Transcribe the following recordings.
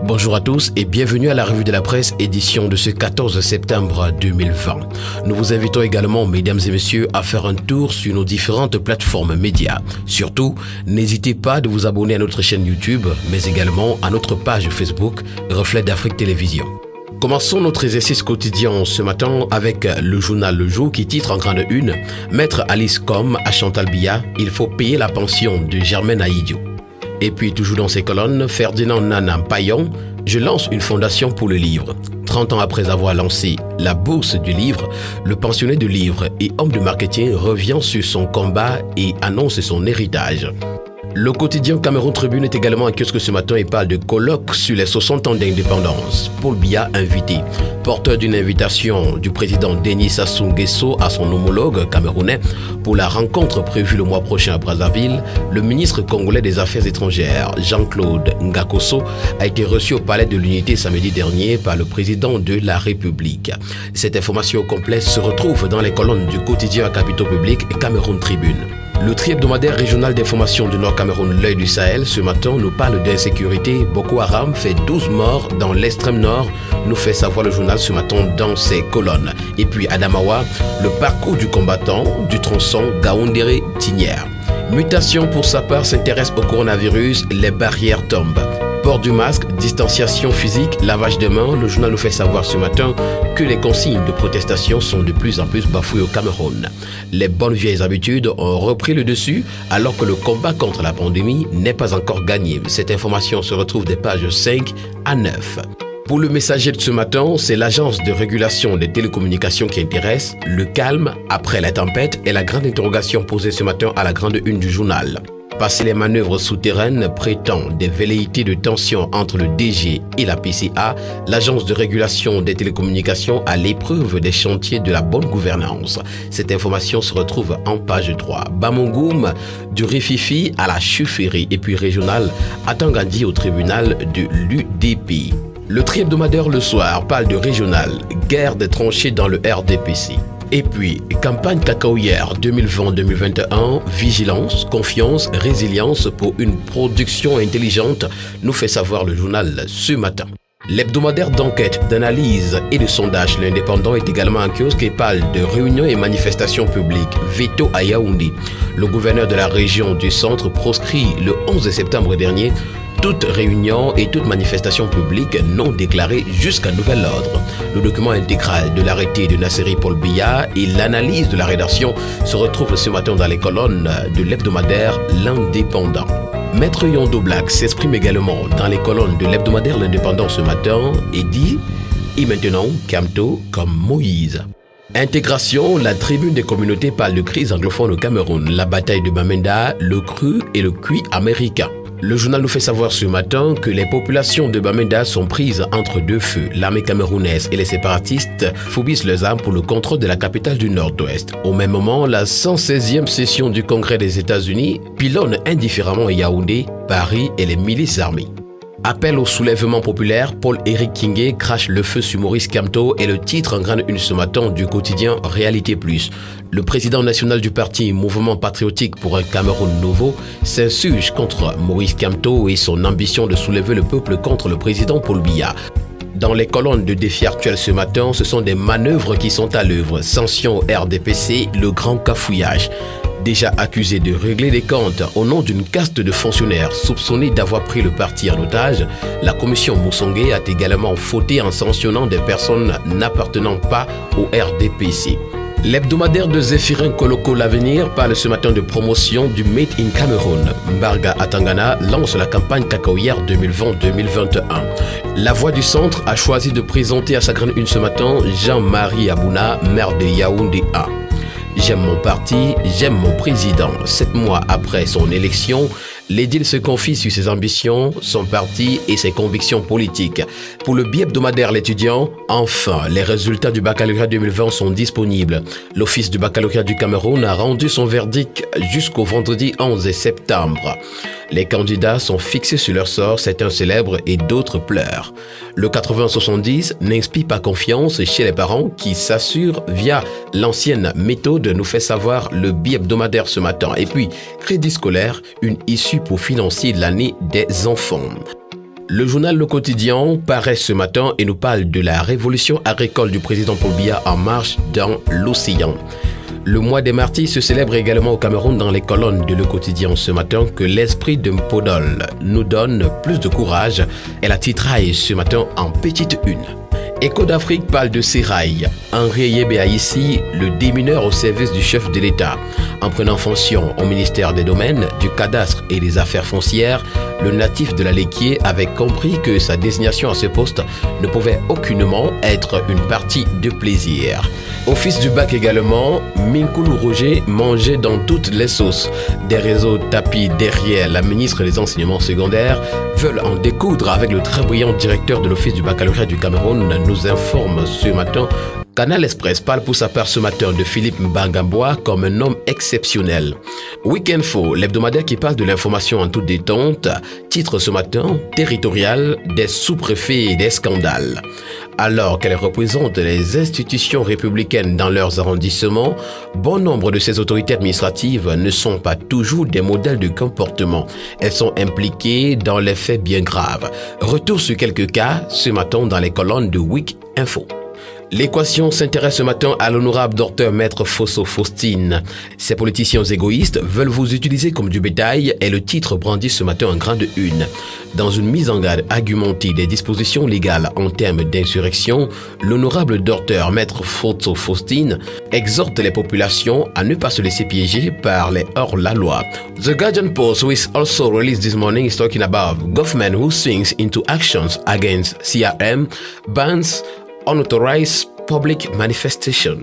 Bonjour à tous et bienvenue à la revue de la presse édition de ce 14 septembre 2020. Nous vous invitons également, mesdames et messieurs, à faire un tour sur nos différentes plateformes médias. Surtout, n'hésitez pas de vous abonner à notre chaîne YouTube, mais également à notre page Facebook Reflet d'Afrique Télévision. Commençons notre exercice quotidien ce matin avec le journal Le Jour qui titre en grande une « Maître Alice Com à Chantal Biya, il faut payer la pension de Germaine Aïdio ». Et puis toujours dans ces colonnes, Ferdinand Nana Payon, je lance une fondation pour le livre. 30 ans après avoir lancé la bourse du livre, le pensionnaire de livres et homme de marketing revient sur son combat et annonce son héritage. Le quotidien Cameroun Tribune est également en kiosque ce matin et parle de colloque sur les 60 ans d'indépendance. Paul Biya invité. Porteur d'une invitation du président Denis Sassou Nguesso à son homologue camerounais pour la rencontre prévue le mois prochain à Brazzaville, le ministre congolais des Affaires étrangères, Jean-Claude Ngakosso, a été reçu au Palais de l'Unité samedi dernier par le président de la République. Cette information complète se retrouve dans les colonnes du quotidien à Capitaux Public et Cameroun Tribune. Le tri-hebdomadaire régional d'information du Nord Cameroun, L'Œil du Sahel, ce matin nous parle d'insécurité. Boko Haram fait 12 morts dans l'extrême nord, nous fait savoir le journal ce matin dans ses colonnes. Et puis Adamawa, le parcours du combattant du tronçon Gaoundéré-Tinière. Mutation pour sa part s'intéresse au coronavirus, les barrières tombent. Port du masque, distanciation physique, lavage de mains, le journal nous fait savoir ce matin que les consignes de protestation sont de plus en plus bafouées au Cameroun. Les bonnes vieilles habitudes ont repris le dessus alors que le combat contre la pandémie n'est pas encore gagné. Cette information se retrouve des pages 5 à 9. Pour le messager de ce matin, c'est l'agence de régulation des télécommunications qui intéresse. Le calme après la tempête est la grande interrogation posée ce matin à la grande une du journal. Passer les manœuvres souterraines prétend des velléités de tension entre le DG et la PCA, l'agence de régulation des télécommunications à l'épreuve des chantiers de la bonne gouvernance. Cette information se retrouve en page 3. Bamongoum, du Rififi à la chefferie et puis régionale, Atangandi au tribunal de l'UDP. Le tri-hebdomadaire Le Soir parle de régional, guerre des tranchées dans le RDPC. Et puis, campagne cacaoyère 2020-2021, vigilance, confiance, résilience pour une production intelligente, nous fait savoir le journal ce matin. L'hebdomadaire d'enquête, d'analyse et de sondage, l'Indépendant est également en kiosque et parle de réunions et manifestations publiques. Veto à Yaoundé. Le gouverneur de la région du centre proscrit le 11 septembre dernier toute réunion et toute manifestation publique non déclarée jusqu'à nouvel ordre. Le document intégral de l'arrêté de Nasseri Paul Biya et l'analyse de la rédaction se retrouvent ce matin dans les colonnes de l'hebdomadaire L'Indépendant. Maître Yondo Black s'exprime également dans les colonnes de l'hebdomadaire L'Indépendant ce matin et dit « Et maintenant, Kamto comme Moïse ». Intégration, la tribune des communautés parle de crise anglophone au Cameroun, la bataille de Bamenda, le cru et le cuit américain. Le journal nous fait savoir ce matin que les populations de Bamenda sont prises entre deux feux. L'armée camerounaise et les séparatistes fourbissent leurs armes pour le contrôle de la capitale du Nord-Ouest. Au même moment, la 116e session du Congrès des États-Unis pilonne indifféremment Yaoundé, Paris et les milices armées. Appel au soulèvement populaire, Paul-Éric Kingé crache le feu sur Maurice Kamto et le titre en grande une ce matin du quotidien Réalité Plus. Le président national du parti Mouvement Patriotique pour un Cameroun Nouveau s'insurge contre Maurice Kamto et son ambition de soulever le peuple contre le président Paul Biya. Dans les colonnes de défis actuels ce matin, ce sont des manœuvres qui sont à l'œuvre. Sanction au RDPC, le grand cafouillage. Déjà accusé de régler des comptes au nom d'une caste de fonctionnaires soupçonnés d'avoir pris le parti en otage, la commission Moussongué a également fauté en sanctionnant des personnes n'appartenant pas au RDPC. L'hebdomadaire de Zéphirin Koloko L'Avenir parle ce matin de promotion du Made in Cameroun. Mbarga Atangana lance la campagne cacaoyère 2020-2021. La Voix du Centre a choisi de présenter à sa grande une ce matin Jean-Marie Abouna, maire de Yaoundé 1. J'aime mon parti, j'aime mon président. 7 mois après son élection, l'édile se confie sur ses ambitions, son parti et ses convictions politiques. Pour le bi-hebdomadaire L'étudiant, enfin, les résultats du baccalauréat 2020 sont disponibles. L'Office du baccalauréat du Cameroun a rendu son verdict jusqu'au vendredi 11 septembre. Les candidats sont fixés sur leur sort, certains célèbres et d'autres pleurent. Le 80-70 n'inspire pas confiance chez les parents qui s'assurent via l'ancienne méthode, nous fait savoir le bi-hebdomadaire ce matin. Et puis, crédit scolaire, une issue pour financer l'année des enfants. Le journal Le Quotidien paraît ce matin et nous parle de la révolution agricole du président Paul Biya en marche dans l'océan. Le mois des martyrs se célèbre également au Cameroun dans les colonnes de Le Quotidien ce matin que l'esprit de Mpodol nous donne plus de courage et la titraille ce matin en petite une. Écho d'Afrique parle de Sérail. Henri Yébéaïssi, le démineur au service du chef de l'État. En prenant fonction au ministère des Domaines, du Cadastre et des Affaires foncières, le natif de la Léquier avait compris que sa désignation à ce poste ne pouvait aucunement être une partie de plaisir. Office du bac également, Minkoulou Roger mangeait dans toutes les sauces. Des réseaux tapis derrière la ministre des Enseignements secondaires veulent en découdre avec le très brillant directeur de l'Office du baccalauréat du Cameroun, nous informe ce matin. Canal Express parle pour sa part ce matin de Philippe Mbangambois comme un homme exceptionnel. Week-Info, l'hebdomadaire qui parle de l'information en toute détente, titre ce matin « Territorial des sous-préfets et des scandales ». Alors qu'elle représente les institutions républicaines dans leurs arrondissements, bon nombre de ces autorités administratives ne sont pas toujours des modèles de comportement. Elles sont impliquées dans les faits bien graves. Retour sur quelques cas ce matin dans les colonnes de Week-Info. L'équation s'intéresse ce matin à l'honorable docteur Maître Fosso Faustine. Ces politiciens égoïstes veulent vous utiliser comme du bétail et le titre brandit ce matin en grande une. Dans une mise en garde argumentée des dispositions légales en termes d'insurrection, l'honorable docteur Maître Fosso Faustine exhorte les populations à ne pas se laisser piéger par les hors-la-loi. The Guardian Post, which also released this morning, is talking about government who swings into actions against CRM, bans unauthorized public manifestation.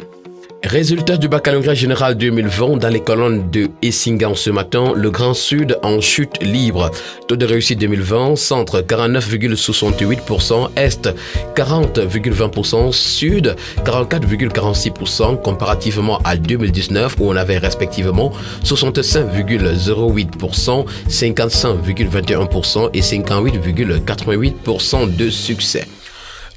Résultat du baccalauréat général 2020 dans les colonnes de Essingan ce matin, le Grand Sud en chute libre. Taux de réussite 2020, centre 49,68%, Est 40,20%, Sud 44,46% comparativement à 2019 où on avait respectivement 65,08%, 55,21% et 58,88% de succès.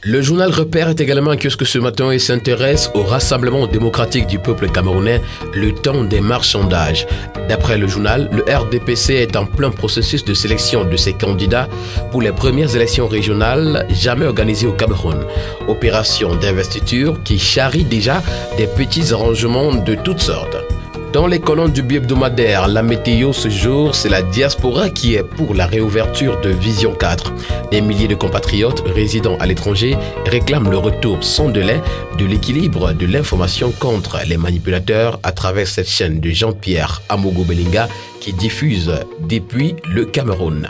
Le journal Repère est également en kiosque ce matin et s'intéresse au rassemblement démocratique du peuple camerounais, le temps des marchandages. D'après le journal, le RDPC est en plein processus de sélection de ses candidats pour les premières élections régionales jamais organisées au Cameroun. Opération d'investiture qui charrie déjà des petits arrangements de toutes sortes. Dans les colonnes du bi-hebdomadaire, la météo ce jour, c'est la diaspora qui est pour la réouverture de Vision 4. Des milliers de compatriotes résidant à l'étranger réclament le retour sans délai de l'équilibre de l'information contre les manipulateurs à travers cette chaîne de Jean-Pierre Amogo Belinga qui diffuse depuis le Cameroun.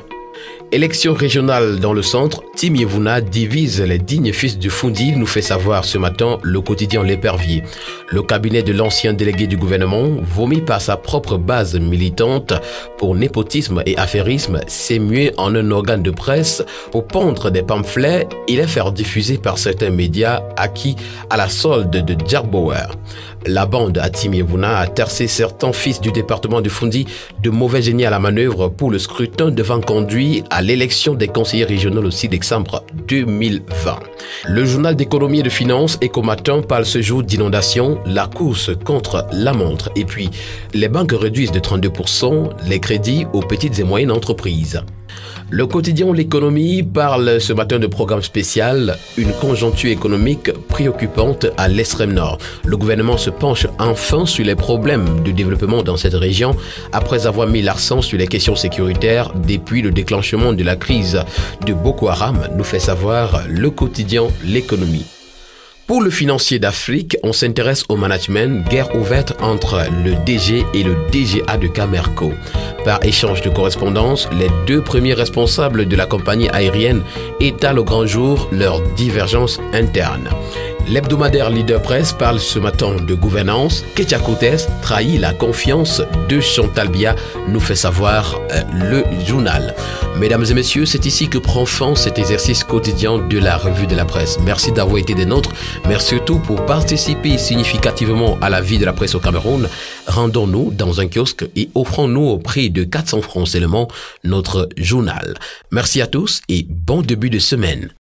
Élection régionale dans le centre, Tim Yevuna divise les dignes fils du Fundi, nous fait savoir ce matin le quotidien L'Épervier. Le cabinet de l'ancien délégué du gouvernement, vomi par sa propre base militante pour népotisme et affairisme, s'est mué en un organe de presse pour pondre des pamphlets et les faire diffuser par certains médias acquis à la solde de Jack Bauer. La bande à Tim Yevuna a tercé certains fils du département du Fundi de mauvais génie à la manœuvre pour le scrutin devant conduire à l'élection des conseillers régionaux le 6 décembre 2020. Le journal d'économie et de finances Ecomatin parle ce jour d'inondation, la course contre la montre et puis les banques réduisent de 32% les crédits aux petites et moyennes entreprises. Le quotidien L'économie parle ce matin de programme spécial, une conjoncture économique préoccupante à l'extrême nord. Le gouvernement se penche enfin sur les problèmes de développement dans cette région après avoir mis l'accent sur les questions sécuritaires depuis le déclenchement de la crise de Boko Haram, nous fait savoir le quotidien L'économie. Pour le financier d'Afrique, on s'intéresse au management, guerre ouverte entre le DG et le DGA de Camerco. Par échange de correspondance, les deux premiers responsables de la compagnie aérienne étalent au grand jour leurs divergences internes. L'hebdomadaire Leader Press parle ce matin de gouvernance. Ketia Koutes trahit la confiance de Chantal Biya, nous fait savoir le journal. Mesdames et messieurs, c'est ici que prend fin cet exercice quotidien de la revue de la presse. Merci d'avoir été des nôtres. Merci surtout pour participer significativement à la vie de la presse au Cameroun. Rendons-nous dans un kiosque et offrons-nous au prix de 400 francs seulement notre journal. Merci à tous et bon début de semaine.